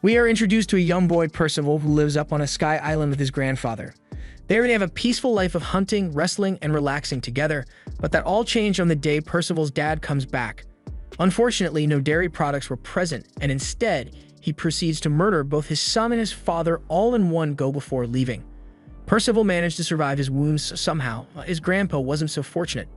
We are introduced to a young boy, Percival, who lives up on a sky island with his grandfather. They already have a peaceful life of hunting, wrestling, and relaxing together, but that all changed on the day Percival's dad comes back. Unfortunately, no dairy products were present, and instead, he proceeds to murder both his son and his father all in one go before leaving. Percival managed to survive his wounds somehow. His grandpa wasn't so fortunate.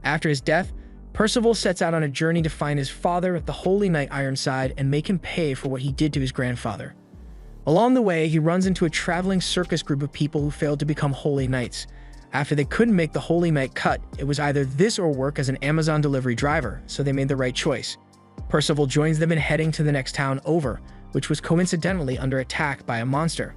After his death, Percival sets out on a journey to find his father at the Holy Knight Ironside and make him pay for what he did to his grandfather. Along the way, he runs into a traveling circus group of people who failed to become Holy Knights. After they couldn't make the Holy Knight cut, it was either this or work as an Amazon delivery driver, so they made the right choice. Percival joins them in heading to the next town over, which was coincidentally under attack by a monster.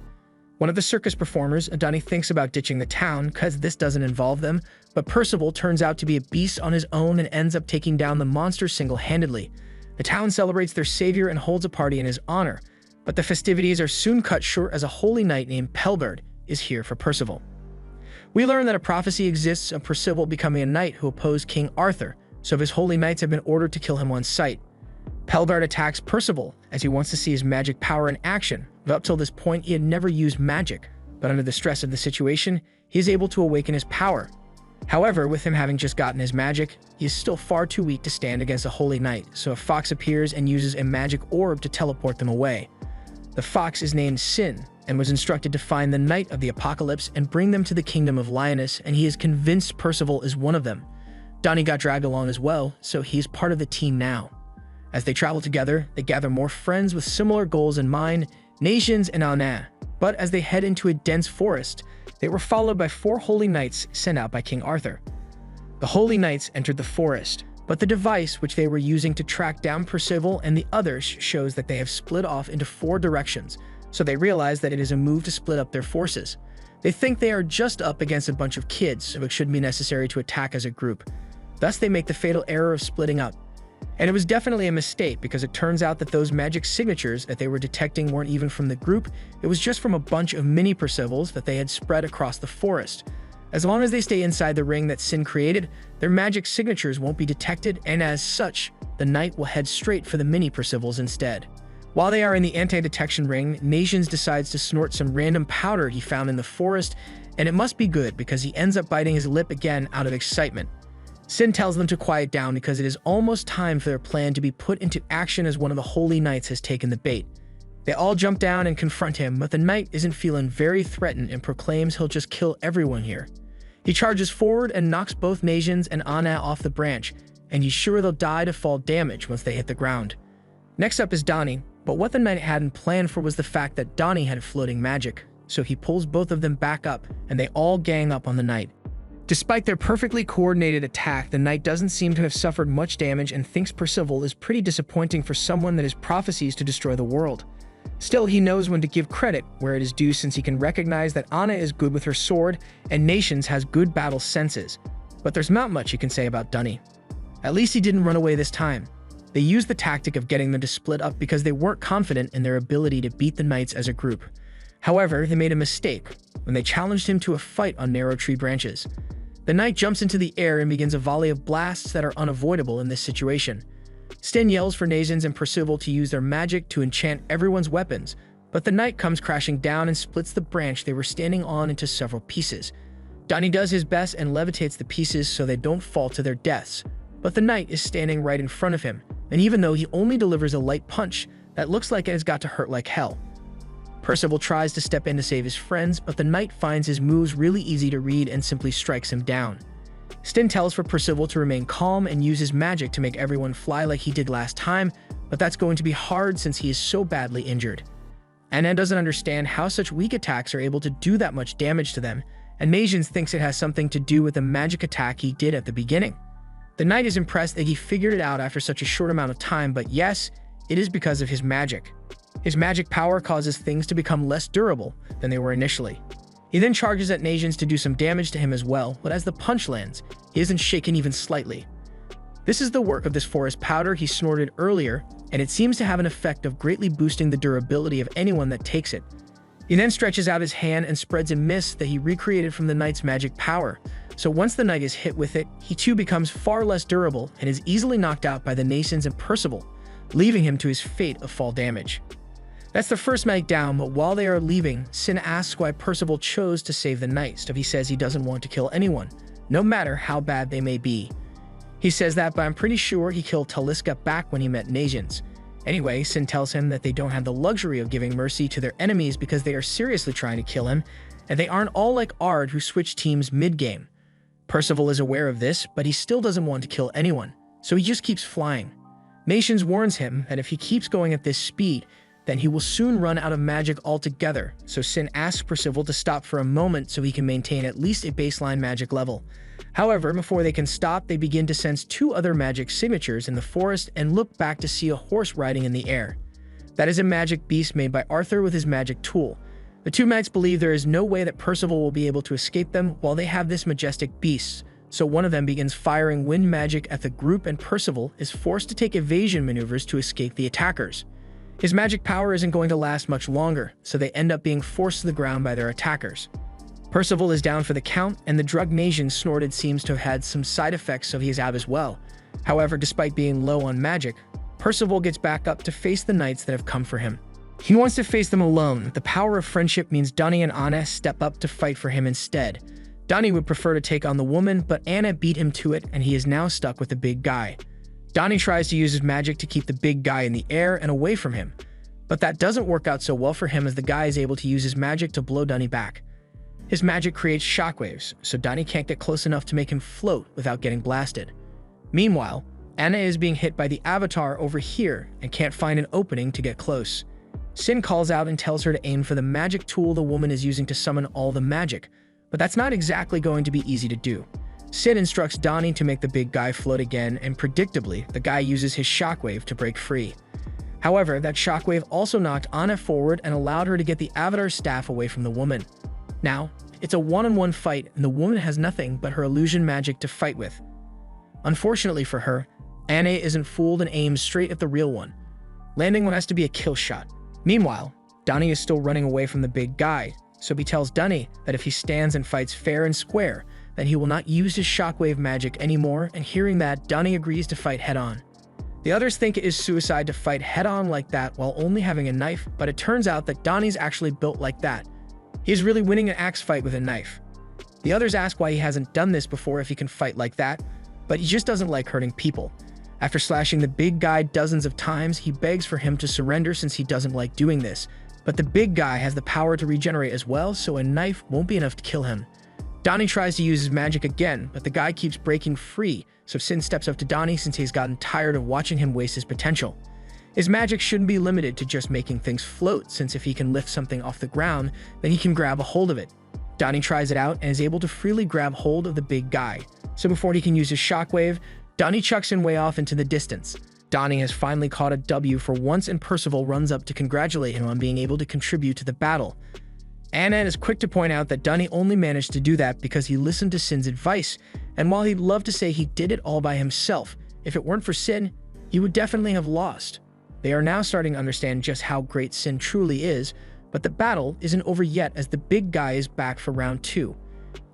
One of the circus performers, Adani, thinks about ditching the town because this doesn't involve them, but Percival turns out to be a beast on his own and ends up taking down the monster single-handedly. The town celebrates their savior and holds a party in his honor, but the festivities are soon cut short as a holy knight named Pelbert is here for Percival. We learn that a prophecy exists of Percival becoming a knight who opposed King Arthur, so his holy knights have been ordered to kill him on sight. Pelbert attacks Percival as he wants to see his magic power in action, but up till this point he had never used magic, but under the stress of the situation, he is able to awaken his power. However, with him having just gotten his magic, he is still far too weak to stand against a holy knight, so a fox appears and uses a magic orb to teleport them away. The fox is named Sin, and was instructed to find the Knight of the Apocalypse and bring them to the kingdom of Lyonesse, and he is convinced Percival is one of them. Donnie got dragged along as well, so he is part of the team now. As they travel together, they gather more friends with similar goals in mind, Nations and Anna. But as they head into a dense forest, they were followed by 4 holy knights sent out by King Arthur. The holy knights entered the forest, but the device which they were using to track down Percival and the others shows that they have split off into 4 directions, so they realize that it is a move to split up their forces. They think they are just up against a bunch of kids, so it shouldn't be necessary to attack as a group. Thus, they make the fatal error of splitting up. And it was definitely a mistake because it turns out that those magic signatures that they were detecting weren't even from the group, it was just from a bunch of mini Percivals that they had spread across the forest. As long as they stay inside the ring that Sin created, their magic signatures won't be detected, and as such, the knight will head straight for the mini Percivals instead. While they are in the anti-detection ring, Nations decides to snort some random powder he found in the forest, and it must be good because he ends up biting his lip again out of excitement. Sin tells them to quiet down because it is almost time for their plan to be put into action as one of the holy knights has taken the bait. They all jump down and confront him, but the knight isn't feeling very threatened and proclaims he'll just kill everyone here. He charges forward and knocks both Nations and Anna off the branch, and he's sure they'll die to fall damage once they hit the ground. Next up is Donnie, but what the knight hadn't planned for was the fact that Donnie had floating magic, so he pulls both of them back up, and they all gang up on the knight. Despite their perfectly coordinated attack, the knight doesn't seem to have suffered much damage and thinks Percival is pretty disappointing for someone that has prophecies to destroy the world. Still, he knows when to give credit where it is due since he can recognize that Anna is good with her sword and Nations has good battle senses. But there's not much you can say about Donnie. At least he didn't run away this time. They used the tactic of getting them to split up because they weren't confident in their ability to beat the knights as a group. However, they made a mistake when they challenged him to a fight on narrow tree branches. The knight jumps into the air and begins a volley of blasts that are unavoidable in this situation. Sten yells for Nations and Percival to use their magic to enchant everyone's weapons, but the knight comes crashing down and splits the branch they were standing on into several pieces. Donnie does his best and levitates the pieces so they don't fall to their deaths, but the knight is standing right in front of him, and even though he only delivers a light punch, that looks like it has got to hurt like hell. Percival tries to step in to save his friends, but the knight finds his moves really easy to read and simply strikes him down. Sten tells for Percival to remain calm and use his magic to make everyone fly like he did last time, but that's going to be hard since he is so badly injured. Anna doesn't understand how such weak attacks are able to do that much damage to them, and Nations thinks it has something to do with the magic attack he did at the beginning. The knight is impressed that he figured it out after such a short amount of time, but yes, it is because of his magic. His magic power causes things to become less durable than they were initially. He then charges at Nations to do some damage to him as well, but as the punch lands, he isn't shaken even slightly. This is the work of this forest powder he snorted earlier, and it seems to have an effect of greatly boosting the durability of anyone that takes it. He then stretches out his hand and spreads a mist that he recreated from the knight's magic power, so once the knight is hit with it, he too becomes far less durable and is easily knocked out by the Nations and Percival, leaving him to his fate of fall damage. That's the first magic down, but while they are leaving, Sin asks why Percival chose to save the knights. He says he doesn't want to kill anyone, no matter how bad they may be. He says that, but I'm pretty sure he killed Taliska back when he met Najans. Anyway, Sin tells him that they don't have the luxury of giving mercy to their enemies because they are seriously trying to kill him, and they aren't all like Ard who switch teams mid-game. Percival is aware of this, but he still doesn't want to kill anyone, so he just keeps flying. Najans warns him that if he keeps going at this speed, then he will soon run out of magic altogether, so Sin asks Percival to stop for a moment so he can maintain at least a baseline magic level. However, before they can stop, they begin to sense two other magic signatures in the forest and look back to see a horse riding in the air. That is a magic beast made by Arthur with his magic tool. The two knights believe there is no way that Percival will be able to escape them while they have this majestic beast, so one of them begins firing wind magic at the group and Percival is forced to take evasion maneuvers to escape the attackers. His magic power isn't going to last much longer, so they end up being forced to the ground by their attackers. Percival is down for the count, and the drug Najans snorted seems to have had some side effects, so he is out as well. However, despite being low on magic, Percival gets back up to face the knights that have come for him. He wants to face them alone. The power of friendship means Donnie and Anna step up to fight for him instead. Donnie would prefer to take on the woman, but Anna beat him to it, and he is now stuck with the big guy. Donnie tries to use his magic to keep the big guy in the air and away from him, but that doesn't work out so well for him as the guy is able to use his magic to blow Donnie back. His magic creates shockwaves, so Donnie can't get close enough to make him float without getting blasted. Meanwhile, Anna is being hit by the Avatar over here and can't find an opening to get close. Sin calls out and tells her to aim for the magic tool the woman is using to summon all the magic, but that's not exactly going to be easy to do. Sin instructs Donnie to make the big guy float again, and predictably, the guy uses his shockwave to break free. However, that shockwave also knocked Anna forward and allowed her to get the Avatar staff away from the woman. Now, it's a one-on-one fight, and the woman has nothing but her illusion magic to fight with. Unfortunately for her, Anna isn't fooled and aims straight at the real one. Landing what has to be a kill shot. Meanwhile, Donnie is still running away from the big guy, so he tells Donnie that if he stands and fights fair and square, then he will not use his shockwave magic anymore, and hearing that, Donnie agrees to fight head-on. The others think it is suicide to fight head-on like that while only having a knife, but it turns out that Donnie's actually built like that. He is really winning an axe fight with a knife. The others ask why he hasn't done this before if he can fight like that, but he just doesn't like hurting people. After slashing the big guy dozens of times, he begs for him to surrender since he doesn't like doing this. But the big guy has the power to regenerate as well, so a knife won't be enough to kill him. Donnie tries to use his magic again, but the guy keeps breaking free, so Sin steps up to Donnie since he's gotten tired of watching him waste his potential. His magic shouldn't be limited to just making things float, since if he can lift something off the ground, then he can grab a hold of it. Donnie tries it out and is able to freely grab hold of the big guy. So before he can use his shockwave, Donnie chucks him way off into the distance. Donnie has finally caught a W for once, and Percival runs up to congratulate him on being able to contribute to the battle. Anna is quick to point out that Donnie only managed to do that because he listened to Sin's advice, and while he'd love to say he did it all by himself, if it weren't for Sin, he would definitely have lost. They are now starting to understand just how great Sin truly is, but the battle isn't over yet as the big guy is back for round 2.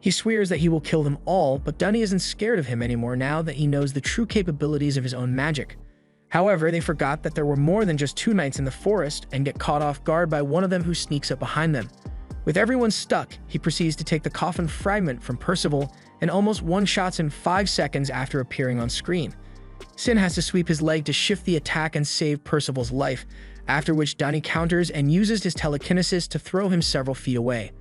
He swears that he will kill them all, but Donnie isn't scared of him anymore now that he knows the true capabilities of his own magic. However, they forgot that there were more than just 2 knights in the forest and get caught off guard by one of them who sneaks up behind them. With everyone stuck, he proceeds to take the coffin fragment from Percival and almost one-shots in 5 seconds after appearing on screen. Sin has to sweep his leg to shift the attack and save Percival's life, after which Donnie counters and uses his telekinesis to throw him several feet away.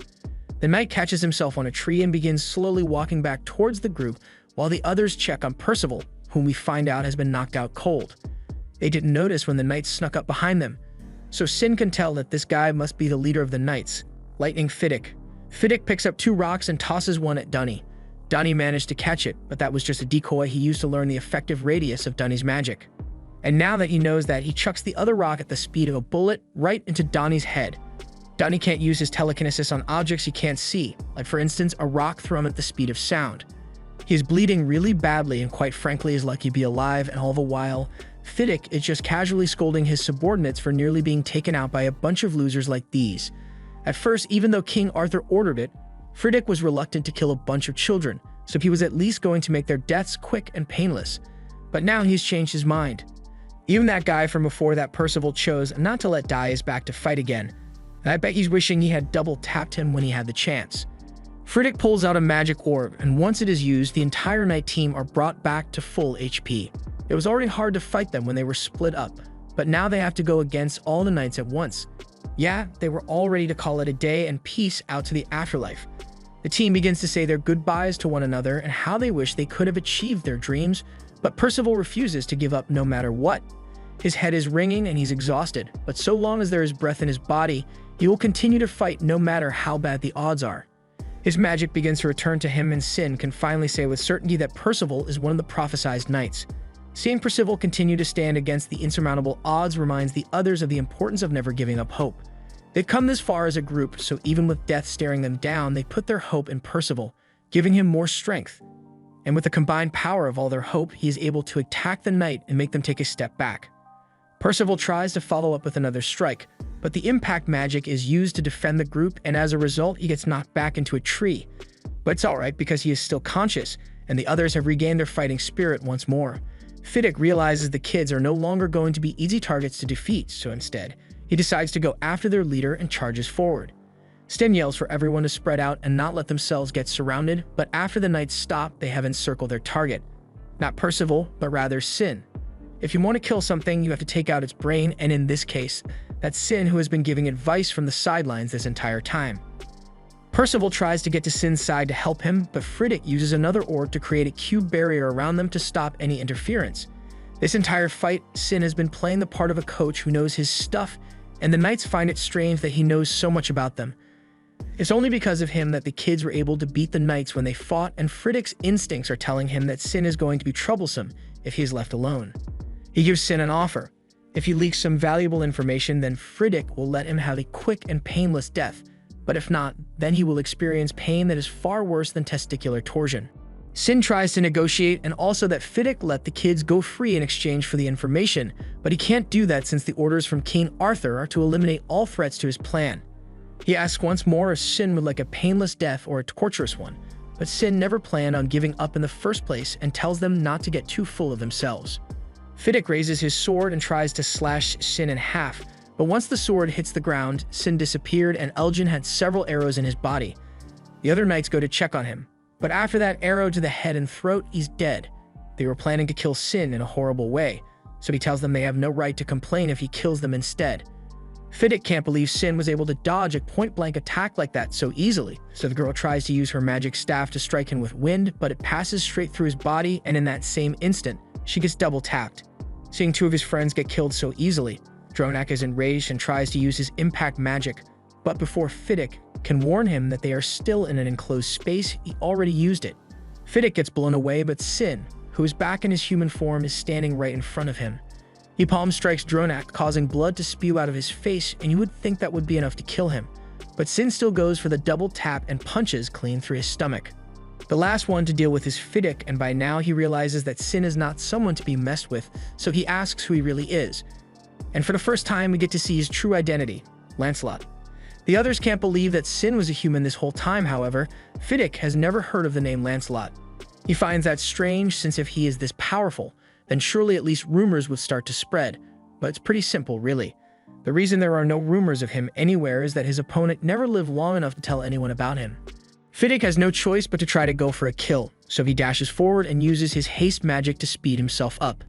The knight catches himself on a tree and begins slowly walking back towards the group while the others check on Percival, whom we find out has been knocked out cold. They didn't notice when the knights snuck up behind them, so Sin can tell that this guy must be the leader of the knights, Lightning Fiddick. Fiddick picks up 2 rocks and tosses one at Donnie. Donnie managed to catch it, but that was just a decoy he used to learn the effective radius of Donnie's magic. And now that he knows that, he chucks the other rock at the speed of a bullet right into Donnie's head. Donnie can't use his telekinesis on objects he can't see, like for instance a rock thrown at the speed of sound. He is bleeding really badly and quite frankly is lucky to be alive, and all the while, Fiddick is just casually scolding his subordinates for nearly being taken out by a bunch of losers like these. At first, even though King Arthur ordered it, Fiddick was reluctant to kill a bunch of children, so he was at least going to make their deaths quick and painless. But now he's changed his mind. Even that guy from before that Percival chose not to let die is back to fight again. And I bet he's wishing he had double tapped him when he had the chance. Friddick pulls out a magic orb, and once it is used, the entire Knight team are brought back to full HP. It was already hard to fight them when they were split up, but now they have to go against all the Knights at once. Yeah, they were all ready to call it a day and peace out to the afterlife. The team begins to say their goodbyes to one another and how they wish they could have achieved their dreams, but Percival refuses to give up no matter what. His head is ringing and he's exhausted, but so long as there is breath in his body, he will continue to fight no matter how bad the odds are. His magic begins to return to him, and Sin can finally say with certainty that Percival is one of the prophesized knights. Seeing Percival continue to stand against the insurmountable odds reminds the others of the importance of never giving up hope. They've come this far as a group, so even with death staring them down, they put their hope in Percival, giving him more strength. And with the combined power of all their hope, he is able to attack the knight and make them take a step back. Percival tries to follow up with another strike, but the impact magic is used to defend the group, and as a result, he gets knocked back into a tree. But it's alright because he is still conscious, and the others have regained their fighting spirit once more. Fiddick realizes the kids are no longer going to be easy targets to defeat, so instead, he decides to go after their leader and charges forward. Sten yells for everyone to spread out and not let themselves get surrounded, but after the knights stop, they have encircled their target. Not Percival, but rather Sin. If you want to kill something, you have to take out its brain, and in this case, that's Sin, who has been giving advice from the sidelines this entire time. Percival tries to get to Sin's side to help him, but Friddick uses another orb to create a cube barrier around them to stop any interference. This entire fight, Sin has been playing the part of a coach who knows his stuff, and the knights find it strange that he knows so much about them. It's only because of him that the kids were able to beat the knights when they fought, and Friddick's instincts are telling him that Sin is going to be troublesome if he is left alone. He gives Sin an offer. If he leaks some valuable information, then Friddick will let him have a quick and painless death, but if not, then he will experience pain that is far worse than testicular torsion. Sin tries to negotiate, and also that Fiddick let the kids go free in exchange for the information, but he can't do that since the orders from King Arthur are to eliminate all threats to his plan. He asks once more if Sin would like a painless death or a torturous one, but Sin never planned on giving up in the first place and tells them not to get too full of themselves. Fiddick raises his sword and tries to slash Sin in half, but once the sword hits the ground, Sin disappeared and Elgin had several arrows in his body. The other knights go to check on him, but after that arrow to the head and throat, he's dead. They were planning to kill Sin in a horrible way, so he tells them they have no right to complain if he kills them instead. Fiddick can't believe Sin was able to dodge a point-blank attack like that so easily, so the girl tries to use her magic staff to strike him with wind, but it passes straight through his body, and in that same instant, she gets double-tapped. Seeing two of his friends get killed so easily, Dronak is enraged and tries to use his impact magic, but before Fiddick can warn him that they are still in an enclosed space, he already used it. Fiddick gets blown away, but Sin, who is back in his human form, is standing right in front of him. He palm strikes Dronak, causing blood to spew out of his face, and you would think that would be enough to kill him. But Sin still goes for the double tap and punches clean through his stomach. The last one to deal with is Fiddick, and by now he realizes that Sin is not someone to be messed with, so he asks who he really is. And for the first time, we get to see his true identity, Lancelot. The others can't believe that Sin was a human this whole time, however. Fiddick has never heard of the name Lancelot. He finds that strange, since if he is this powerful, then surely at least rumors would start to spread. But it's pretty simple, really. The reason there are no rumors of him anywhere is that his opponent never lived long enough to tell anyone about him. Fiddick has no choice but to try to go for a kill, so he dashes forward and uses his haste magic to speed himself up.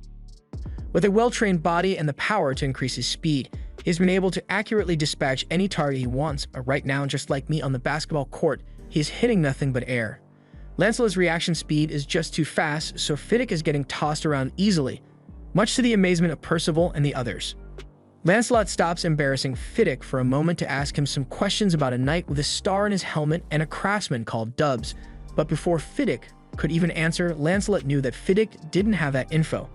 With a well-trained body and the power to increase his speed, he has been able to accurately dispatch any target he wants, but right now, just like me on the basketball court, he is hitting nothing but air. Lancelot's reaction speed is just too fast, so Fiddick is getting tossed around easily, much to the amazement of Percival and the others. Lancelot stops embarrassing Fiddick for a moment to ask him some questions about a knight with a star in his helmet and a craftsman called Dubs, but before Fiddick could even answer, Lancelot knew that Fiddick didn't have that info.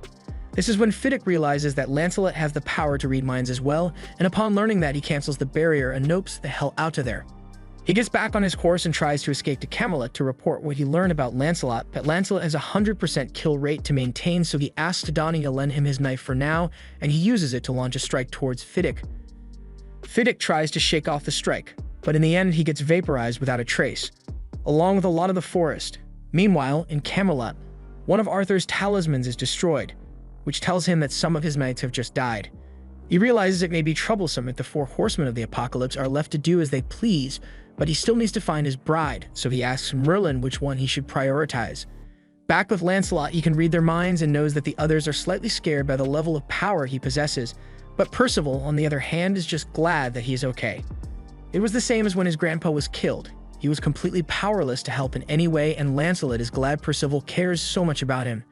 This is when Fiddick realizes that Lancelot has the power to read minds as well, and upon learning that, he cancels the barrier and nopes the hell out of there. He gets back on his horse and tries to escape to Camelot to report what he learned about Lancelot, but Lancelot has a 100% kill rate to maintain, so he asks Donnie to lend him his knife for now, and he uses it to launch a strike towards Fiddick. Fiddick tries to shake off the strike, but in the end he gets vaporized without a trace, along with a lot of the forest. Meanwhile, in Camelot, one of Arthur's talismans is destroyed. which tells him that some of his knights have just died. He realizes it may be troublesome if the four horsemen of the apocalypse are left to do as they please, but he still needs to find his bride, so he asks Merlin which one he should prioritize. Back with Lancelot, he can read their minds and knows that the others are slightly scared by the level of power he possesses, but Percival, on the other hand, is just glad that he is okay. It was the same as when his grandpa was killed. He was completely powerless to help in any way, and Lancelot is glad Percival cares so much about him.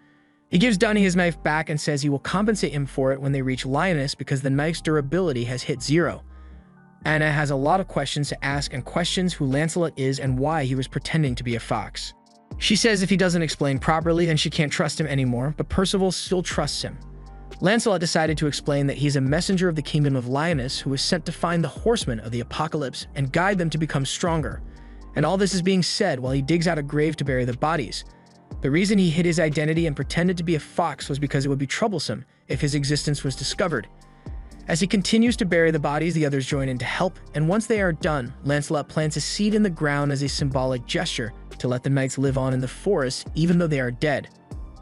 He gives Dunny his knife back and says he will compensate him for it when they reach Lyonesse because the knife's durability has hit 0. Anna has a lot of questions to ask and questions who Lancelot is and why he was pretending to be a fox. She says if he doesn't explain properly, then she can't trust him anymore, but Percival still trusts him. Lancelot decided to explain that he's a messenger of the kingdom of Lyonesse who was sent to find the horsemen of the apocalypse and guide them to become stronger. And all this is being said while he digs out a grave to bury the bodies. The reason he hid his identity and pretended to be a fox was because it would be troublesome if his existence was discovered. As he continues to bury the bodies, the others join in to help, and once they are done, Lancelot plants a seed in the ground as a symbolic gesture to let the knights live on in the forest even though they are dead.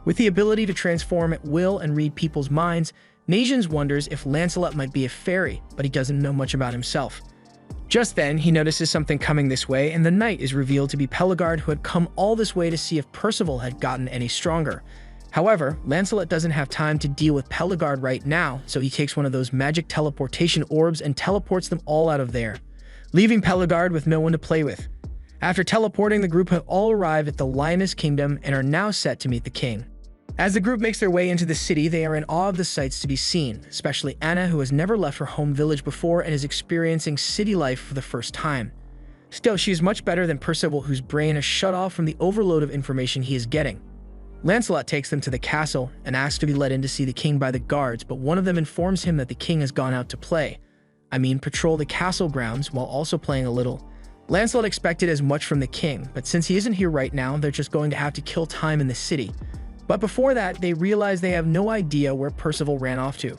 With the ability to transform at will and read people's minds, Najans wonders if Lancelot might be a fairy, but he doesn't know much about himself. Just then, he notices something coming this way, and the knight is revealed to be Pelegard, who had come all this way to see if Percival had gotten any stronger. However, Lancelot doesn't have time to deal with Pelegard right now, so he takes one of those magic teleportation orbs and teleports them all out of there, leaving Pelegard with no one to play with. After teleporting, the group have all arrived at the Lyonesse Kingdom and are now set to meet the king. As the group makes their way into the city, they are in awe of the sights to be seen, especially Anna, who has never left her home village before and is experiencing city life for the first time. Still, she is much better than Percival, whose brain is shut off from the overload of information he is getting. Lancelot takes them to the castle and asks to be let in to see the king by the guards, but one of them informs him that the king has gone out to patrol the castle grounds while also playing a little. Lancelot expected as much from the king, but since he isn't here right now, they're just going to have to kill time in the city. But before that, they realize they have no idea where Percival ran off to.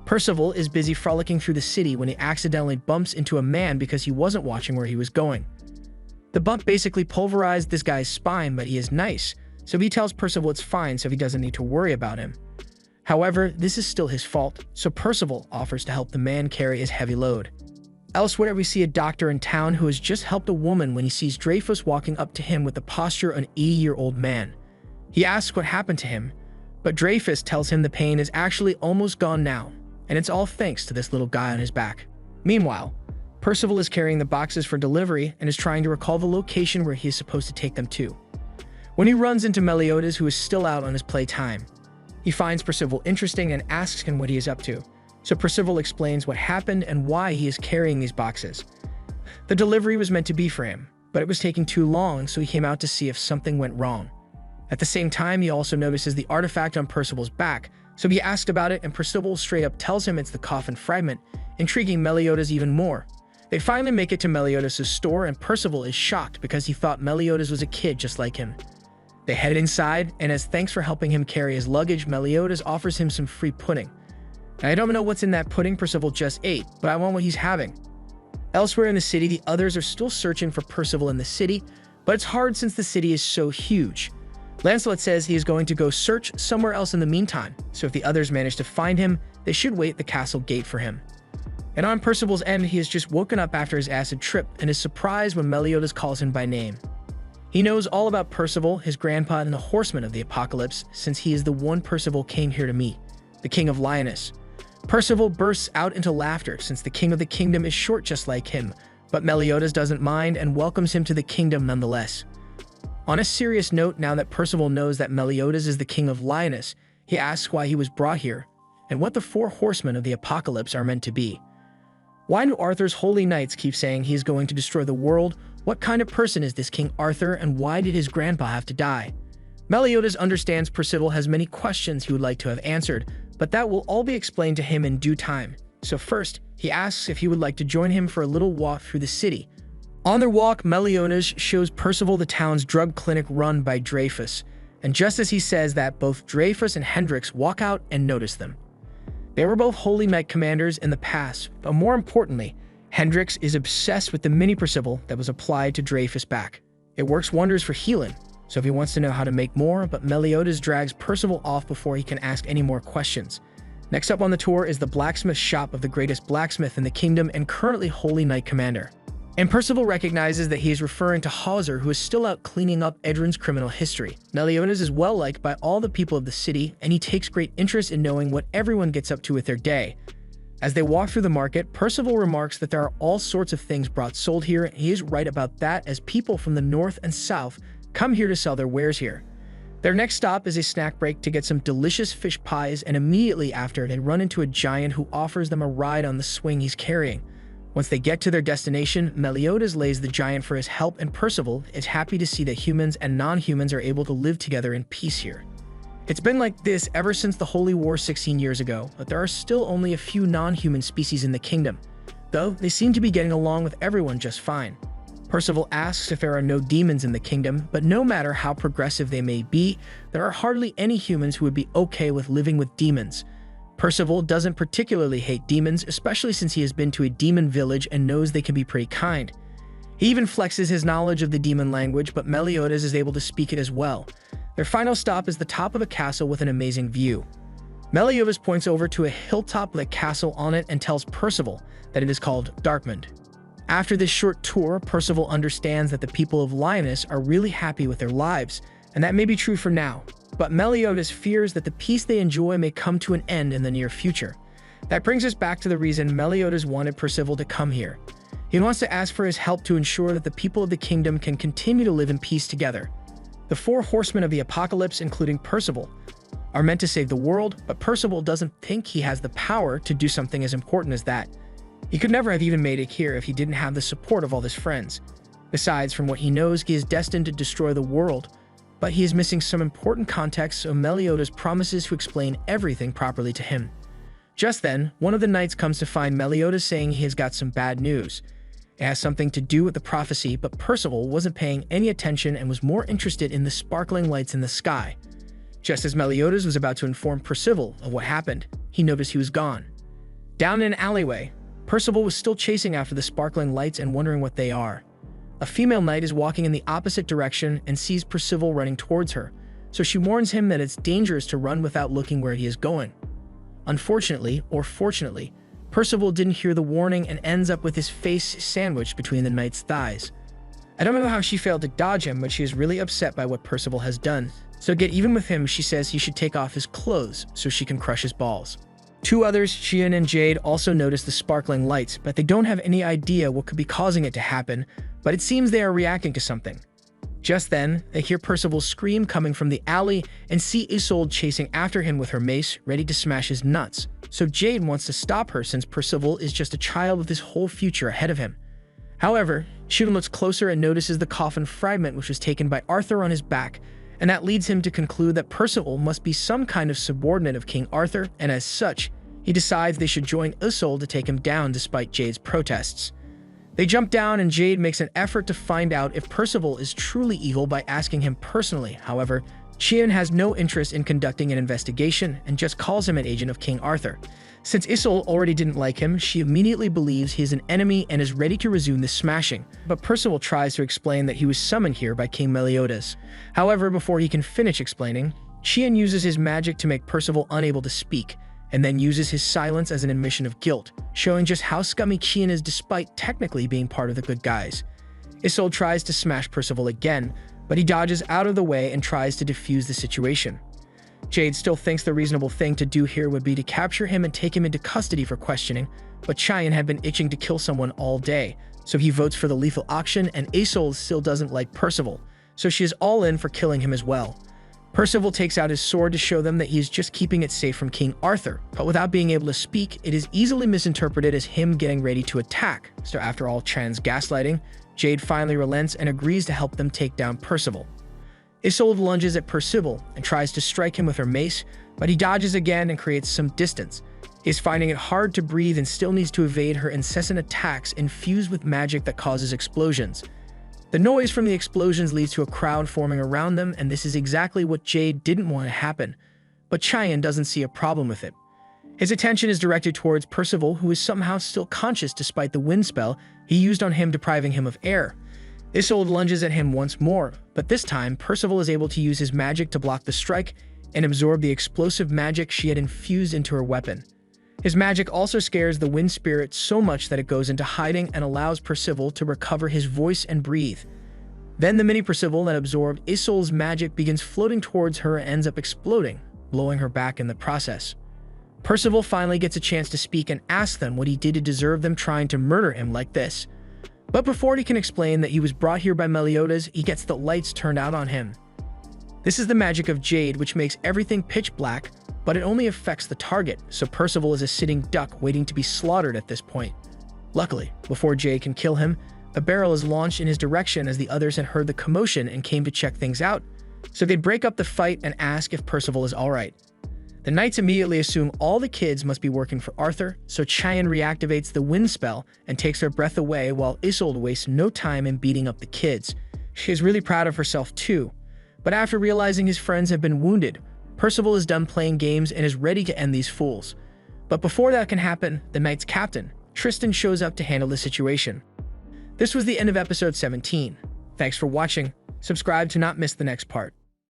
Percival is busy frolicking through the city when he accidentally bumps into a man because he wasn't watching where he was going. The bump basically pulverized this guy's spine, but he is nice, so he tells Percival it's fine so he doesn't need to worry about him. However, this is still his fault, so Percival offers to help the man carry his heavy load. Elsewhere, we see a doctor in town who has just helped a woman when he sees Dreyfus walking up to him with the posture of an 80-year-old man. He asks what happened to him, but Dreyfus tells him the pain is actually almost gone now, and it's all thanks to this little guy on his back. Meanwhile, Percival is carrying the boxes for delivery and is trying to recall the location where he is supposed to take them to, when he runs into Meliodas, who is still out on his playtime. He finds Percival interesting and asks him what he is up to, so Percival explains what happened and why he is carrying these boxes. The delivery was meant to be for him, but it was taking too long, so he came out to see if something went wrong. At the same time, he also notices the artifact on Percival's back, so he asks about it and Percival straight up tells him it's the coffin fragment, intriguing Meliodas even more. They finally make it to Meliodas' store and Percival is shocked because he thought Meliodas was a kid just like him. They head inside, and as thanks for helping him carry his luggage, Meliodas offers him some free pudding. Now, I don't know what's in that pudding Percival just ate, but I want what he's having. Elsewhere in the city, the others are still searching for Percival in the city, but it's hard since the city is so huge. Lancelot says he is going to go search somewhere else in the meantime, so if the others manage to find him, they should wait at the castle gate for him. And on Percival's end, he has just woken up after his acid trip and is surprised when Meliodas calls him by name. He knows all about Percival, his grandpa, and the horsemen of the apocalypse, since he is the one Percival came here to meet, the king of Lyonesse. Percival bursts out into laughter since the king of the kingdom is short just like him, but Meliodas doesn't mind and welcomes him to the kingdom nonetheless. On a serious note, now that Percival knows that Meliodas is the king of Lyonesse, he asks why he was brought here, and what the four horsemen of the apocalypse are meant to be. Why do Arthur's holy knights keep saying he is going to destroy the world? What kind of person is this King Arthur, and why did his grandpa have to die? Meliodas understands Percival has many questions he would like to have answered, but that will all be explained to him in due time. So first, he asks if he would like to join him for a little walk through the city. On their walk, Meliodas shows Percival the town's drug clinic run by Dreyfus, and just as he says that, both Dreyfus and Hendrix walk out and notice them. They were both holy knight commanders in the past, but more importantly, Hendrix is obsessed with the mini Percival that was applied to Dreyfus' back. It works wonders for healing, so if he wants to know how to make more, but Meliodas drags Percival off before he can ask any more questions. Next up on the tour is the blacksmith shop of the greatest blacksmith in the kingdom and currently Holy Knight Commander. And Percival recognizes that he is referring to Hauser, who is still out cleaning up Edrin's criminal history. Meliodas is well liked by all the people of the city, and he takes great interest in knowing what everyone gets up to with their day. As they walk through the market, Percival remarks that there are all sorts of things brought sold here, and he is right about that, as people from the north and south come here to sell their wares here. Their next stop is a snack break to get some delicious fish pies, and immediately after, they run into a giant who offers them a ride on the swing he's carrying. Once they get to their destination, Meliodas lays the giant for his help, and Percival is happy to see that humans and non-humans are able to live together in peace here. It's been like this ever since the Holy War 16 years ago, but there are still only a few non-human species in the kingdom, though they seem to be getting along with everyone just fine. Percival asks if there are no demons in the kingdom, but no matter how progressive they may be, there are hardly any humans who would be okay with living with demons. Percival doesn't particularly hate demons, especially since he has been to a demon village and knows they can be pretty kind. He even flexes his knowledge of the demon language, but Meliodas is able to speak it as well. Their final stop is the top of a castle with an amazing view. Meliodas points over to a hilltop with a castle on it and tells Percival that it is called Darkmond. After this short tour, Percival understands that the people of Lyonesse are really happy with their lives, and that may be true for now. But Meliodas fears that the peace they enjoy may come to an end in the near future. That brings us back to the reason Meliodas wanted Percival to come here. He wants to ask for his help to ensure that the people of the kingdom can continue to live in peace together. The four horsemen of the apocalypse, including Percival, are meant to save the world, but Percival doesn't think he has the power to do something as important as that. He could never have even made it here if he didn't have the support of all his friends. Besides, from what he knows, he is destined to destroy the world, but he is missing some important context, so Meliodas promises to explain everything properly to him. Just then, one of the knights comes to find Meliodas saying he has got some bad news. It has something to do with the prophecy, but Percival wasn't paying any attention and was more interested in the sparkling lights in the sky. Just as Meliodas was about to inform Percival of what happened, he noticed he was gone. Down in an alleyway, Percival was still chasing after the sparkling lights and wondering what they are. A female knight is walking in the opposite direction and sees Percival running towards her, so she warns him that it's dangerous to run without looking where he is going. Unfortunately, or fortunately, Percival didn't hear the warning and ends up with his face sandwiched between the knight's thighs. I don't know how she failed to dodge him, but she is really upset by what Percival has done. So to get even with him, she says he should take off his clothes so she can crush his balls. Two others, Chian and Jade, also notice the sparkling lights, but they don't have any idea what could be causing it to happen, but it seems they are reacting to something. Just then, they hear Percival's scream coming from the alley and see Isolde chasing after him with her mace, ready to smash his nuts. So Jade wants to stop her since Percival is just a child with his whole future ahead of him. However, Chian looks closer and notices the coffin fragment which was taken by Arthur on his back, and that leads him to conclude that Percival must be some kind of subordinate of King Arthur, and as such, he decides they should join Isolde to take him down despite Jade's protests. They jump down and Jade makes an effort to find out if Percival is truly evil by asking him personally. However, Chian has no interest in conducting an investigation and just calls him an agent of King Arthur. Since Isolde already didn't like him, she immediately believes he is an enemy and is ready to resume the smashing. But Percival tries to explain that he was summoned here by King Meliodas. However, before he can finish explaining, Chian uses his magic to make Percival unable to speak, and then uses his silence as an admission of guilt, showing just how scummy Chian is despite technically being part of the good guys. Isolde tries to smash Percival again, but he dodges out of the way and tries to defuse the situation. Jade still thinks the reasonable thing to do here would be to capture him and take him into custody for questioning, but Chian had been itching to kill someone all day, so he votes for the lethal auction, and Isolde still doesn't like Percival, so she is all in for killing him as well. Percival takes out his sword to show them that he is just keeping it safe from King Arthur, but without being able to speak, it is easily misinterpreted as him getting ready to attack. So after all Chian's gaslighting, Jade finally relents and agrees to help them take down Percival. Isolde lunges at Percival and tries to strike him with her mace, but he dodges again and creates some distance. He is finding it hard to breathe and still needs to evade her incessant attacks infused with magic that causes explosions. The noise from the explosions leads to a crowd forming around them, and this is exactly what Jade didn't want to happen, but Chian doesn't see a problem with it. His attention is directed towards Percival, who is somehow still conscious despite the wind spell he used on him, depriving him of air. Isolde lunges at him once more, but this time Percival is able to use his magic to block the strike and absorb the explosive magic she had infused into her weapon. His magic also scares the wind spirit so much that it goes into hiding and allows Percival to recover his voice and breathe. Then the mini Percival that absorbed Isolde's magic begins floating towards her and ends up exploding, blowing her back in the process. Percival finally gets a chance to speak and ask them what he did to deserve them trying to murder him like this. But before he can explain that he was brought here by Meliodas, he gets the lights turned out on him. This is the magic of Jade, which makes everything pitch black, but it only affects the target, so Percival is a sitting duck waiting to be slaughtered at this point. Luckily, before Jade can kill him, a barrel is launched in his direction as the others had heard the commotion and came to check things out, so they break up the fight and ask if Percival is alright. The knights immediately assume all the kids must be working for Arthur, so Chayan reactivates the wind spell and takes their breath away while Isolde wastes no time in beating up the kids. She is really proud of herself too, but after realizing his friends have been wounded, Percival is done playing games and is ready to end these fools. But before that can happen, the knight's captain, Tristan, shows up to handle the situation. This was the end of episode 17. Thanks for watching. Subscribe to not miss the next part.